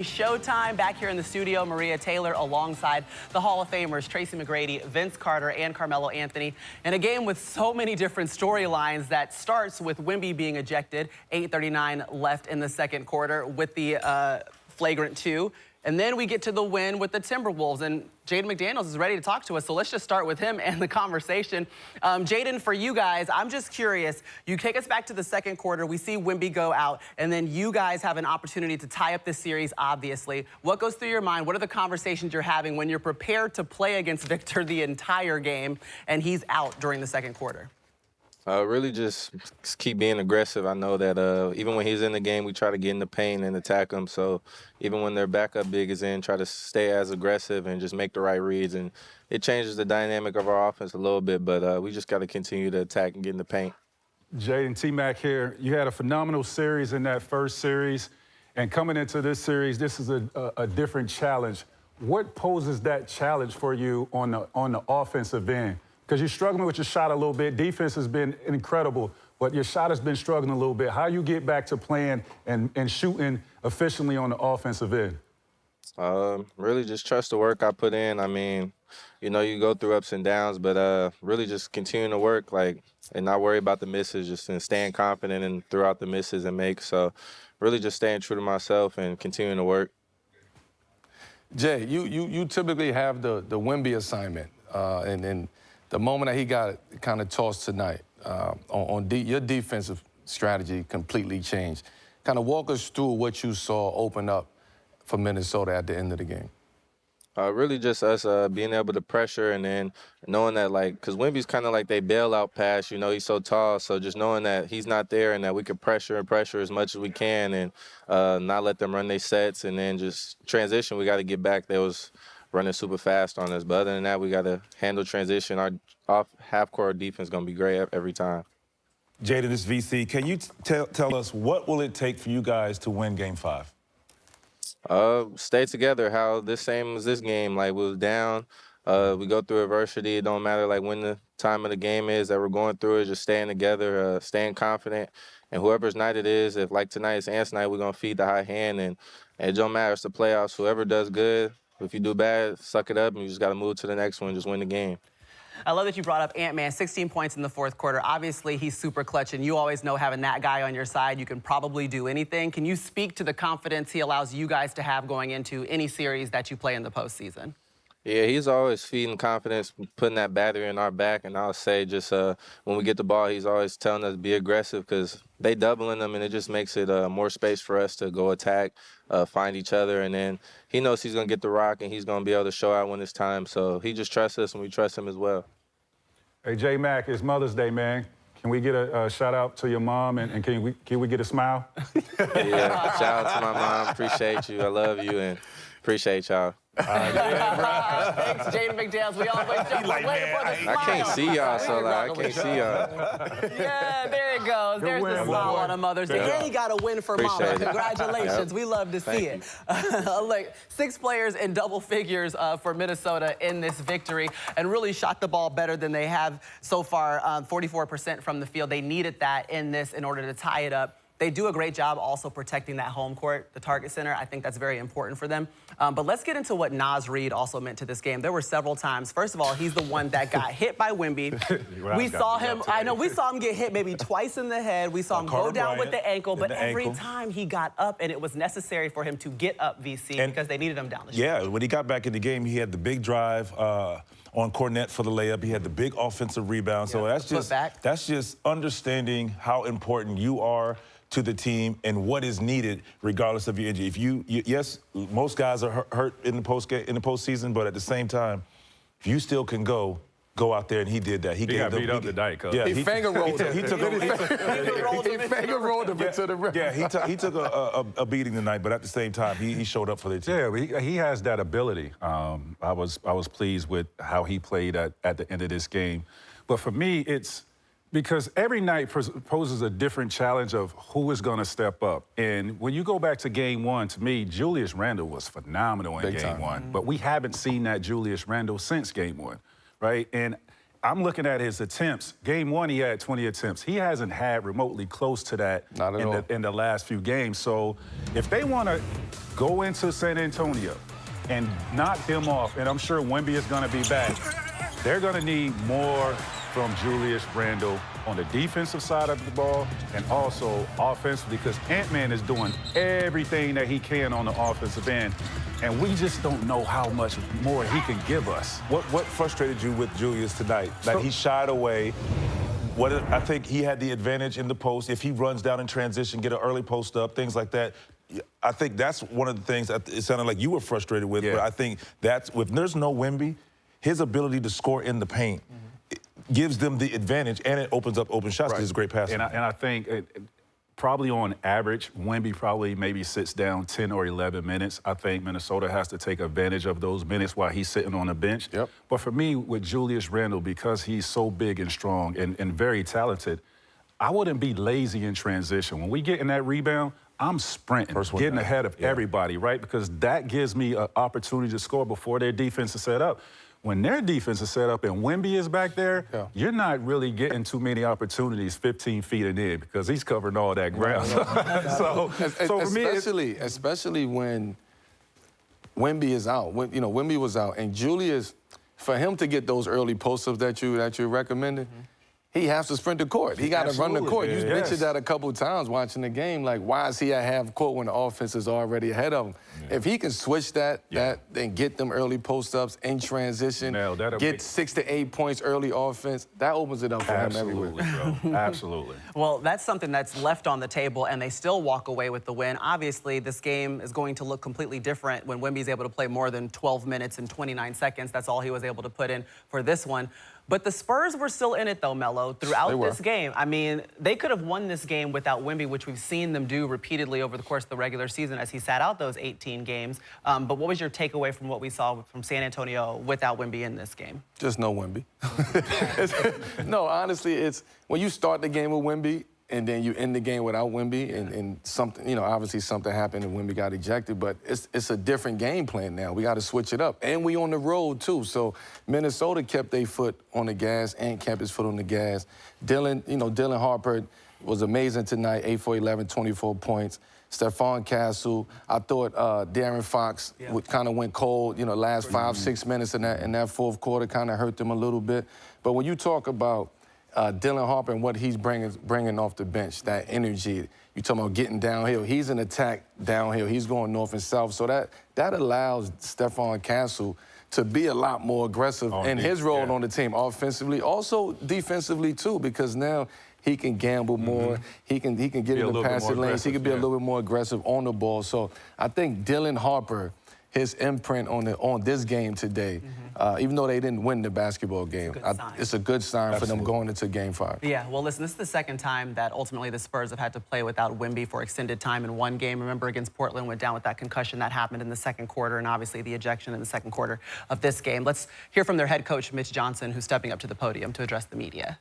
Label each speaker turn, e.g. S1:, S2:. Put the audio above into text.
S1: Showtime back here in the studio. Maria Taylor alongside the Hall of Famers Tracy McGrady, Vince Carter, and Carmelo Anthony. In a game with so many different storylines that starts with Wemby being ejected, 8:39 left in the second quarter with the flagrant 2. And then we get to the win with the Timberwolves, and Jaden McDaniels is ready to talk to us, so let's just start with him and the conversation. Jaden, for you guys, I'm just curious. You take us back to the second quarter. We see Wemby go out, and then you guys have an opportunity to tie up this series, obviously. What goes through your mind? What are the conversations you're having when you're prepared to play against Victor the entire game, and he's out during the second quarter?
S2: Really just keep being aggressive. I know that even when he's in the game, we try to get in the paint and attack him. So even when their backup big is in, try to stay as aggressive and just make the right reads. And it changes the dynamic of our offense a little bit, but we just got to continue to attack and get in the paint.
S3: Jaden, T-Mac here. You had a phenomenal series in that first series. And coming into this series, this is a different challenge. What poses that challenge for you on the offensive end? Because you're struggling with your shot a little bit. Defense has been incredible, but your shot has been struggling a little bit. How you get back to playing and shooting efficiently on the offensive end?
S2: Really just trust the work I put in. I mean, you know, you go through ups and downs, but really just continuing to work, and not worry about the misses, just staying confident and throughout the misses and make. So really just staying true to myself and continuing to work.
S4: Jay, you typically have the Wemby assignment, and the moment that he got kind of tossed tonight, your defensive strategy completely changed. Kind of walk us through what you saw open up for Minnesota at the end of the game.
S2: Really just us being able to pressure, and then knowing that, because Wemby's kind of like they bailout pass, you know, he's so tall, so just knowing that he's not there and that we can pressure as much as we can and not let them run their sets, and then just transition, we got to get back. They was running super fast on us. But other than that, we got to handle transition. Our off half-court defense is going to be great every time.
S5: Jaden, this VC. Can you tell us what will it take for you guys to win Game 5?
S2: Stay together. How this same as this game. We was down. We go through adversity. It don't matter when the time of the game is that we're going through it. Just staying together, staying confident. And whoever's night it is, if tonight it's Ant's night, we're going to feed the high hand. And it don't matter. It's the playoffs. Whoever does good, if you do bad, suck it up, and you just got to move to the next one and just win the game.
S1: I love that you brought up Ant-Man, 16 points in the fourth quarter. Obviously, he's super clutch, and you always know having that guy on your side, you can probably do anything. Can you speak to the confidence he allows you guys to have going into any series that you play in the postseason?
S2: Yeah, he's always feeding confidence, putting that battery in our back. And I'll say just when we get the ball, he's always telling us be aggressive because they doubling them, and it just makes it more space for us to go attack, find each other. And then he knows he's going to get the rock, and he's going to be able to show out when it's time. So he just trusts us, and we trust him as well.
S3: Hey, J-Mac, it's Mother's Day, man. Can we get a shout-out to your mom, and can we get a smile?
S2: Yeah, shout out to my mom. Appreciate you. I love you, and appreciate y'all.
S1: Thanks, Jaden McDaniels. We always jump
S5: like,
S1: waiting for the smile.
S2: I can't see y'all, so I can't see y'all.
S1: Yeah, there it goes. There's the smile on a Mother's Day. And he got a win for Mama.
S2: Appreciate it.
S1: Congratulations.
S2: Yep.
S1: We love to see it. Look, 6 players in double figures for Minnesota in this victory, and really shot the ball better than they have so far, 44% from the field. They needed that in this in order to tie it up. They do a great job also protecting that home court, the target center. I think that's very important for them. But let's get into what Nas Reed also meant to this game. There were several times. First of all, he's the one that got hit by Wemby. We saw him get hit maybe twice in the head. We saw him go down with the ankle, but every time he got up, and it was necessary for him to get up, VC, because they needed him down the stretch.
S5: Yeah, when he got back in the game, he had the big drive on Cornette for the layup. He had the big offensive rebound. So that's just understanding how important you are to the team and what is needed regardless of your injury. Yes, most guys are hurt in the postseason, but at the same time, if you still can go out there, and he did that. He got beat up the Diet Coke. Yeah,
S4: he finger rolled him.
S5: He
S4: finger rolled him into the rim.
S5: Yeah, he took a beating tonight, but at the same time, he showed up for the team.
S3: Yeah, he has that ability. I was pleased with how he played at the end of this game. But for me, it's because every night poses a different challenge of who is going to step up. And when you go back to Game 1, to me, Julius Randle was phenomenal in Game 1. But we haven't seen that Julius Randle since Game 1, right? And I'm looking at his attempts. Game 1, he had 20 attempts. He hasn't had remotely close to that in the last few games. So if they want to go into San Antonio and knock him off, and I'm sure Wemby is going to be back, they're going to need more from Julius Randle on the defensive side of the ball and also offensively, because Ant-Man is doing everything that he can on the offensive end, and we just don't know how much more he can give us.
S5: What frustrated you with Julius tonight? That he shied away. I think he had the advantage in the post. If he runs down in transition, get an early post up, things like that. I think that's one of the things that it sounded like you were frustrated with, but I think that's, if there's no Wemby, his ability to score in the paint gives them the advantage, and it opens up open shots because he's a great passer.
S3: And I think probably on average, Wemby probably maybe sits down 10 or 11 minutes. I think Minnesota has to take advantage of those minutes while he's sitting on the bench. But for me, with Julius Randle, because he's so big and strong and very talented, I wouldn't be lazy in transition. When we get in that rebound, I'm sprinting, getting ahead of everybody, right? Because that gives me an opportunity to score before their defense is set up. When their defense is set up and Wemby is back there, you're not really getting too many opportunities 15 feet and in, because he's covering all that ground. So for me,
S4: especially when Wemby is out. When, Wemby was out, and Julius, for him to get those early post-ups that you recommended, he has to sprint the court. He got to run the court. You mentioned that a couple of times watching the game. Like, why is he at half court when the offense is already ahead of him? If he can switch that and get them early post-ups in transition, get 6 to 8 points early offense, that opens it up for him everywhere.
S3: Bro. Absolutely.
S1: Well, that's something that's left on the table, and they still walk away with the win. Obviously, this game is going to look completely different when Wemby's able to play more than 12 minutes and 29 seconds. That's all he was able to put in for this one. But the Spurs were still in it, though, Melo, throughout this game. I mean, they could have won this game without Wemby, which we've seen them do repeatedly over the course of the regular season as he sat out those 18 games. But what was your takeaway from what we saw from San Antonio without Wemby in this game?
S4: Just no Wemby. No, honestly, it's when you start the game with Wemby, and then you end the game without Wemby, and something, obviously something happened and Wemby got ejected, but it's a different game plan now. We got to switch it up. And we on the road, too. So Minnesota kept their foot on the gas and kept his foot on the gas. Dylan Harper was amazing tonight, 8 for 11, 24 points. Stephon Castle, I thought De'Aaron Fox kind of went cold, last 5-6 minutes in that fourth quarter kind of hurt them a little bit. But when you talk about Dylan Harper and what he's bringing off the bench, that energy. You talking about getting downhill. He's an attack downhill. He's going north and south. So that allows Stephon Castle to be a lot more aggressive in his role on the team, offensively, also defensively too, because now he can gamble more. He can get in the passing lanes. He can be a little bit more aggressive on the ball. So I think Dylan Harper, his imprint on this game today, even though they didn't win the basketball game, it's a good sign for them going into Game 5.
S1: Yeah, well, listen, this is the second time that ultimately the Spurs have had to play without Wemby for extended time in one game. Remember, against Portland, went down with that concussion that happened in the second quarter, and obviously the ejection in the second quarter of this game. Let's hear from their head coach, Mitch Johnson, who's stepping up to the podium to address the media.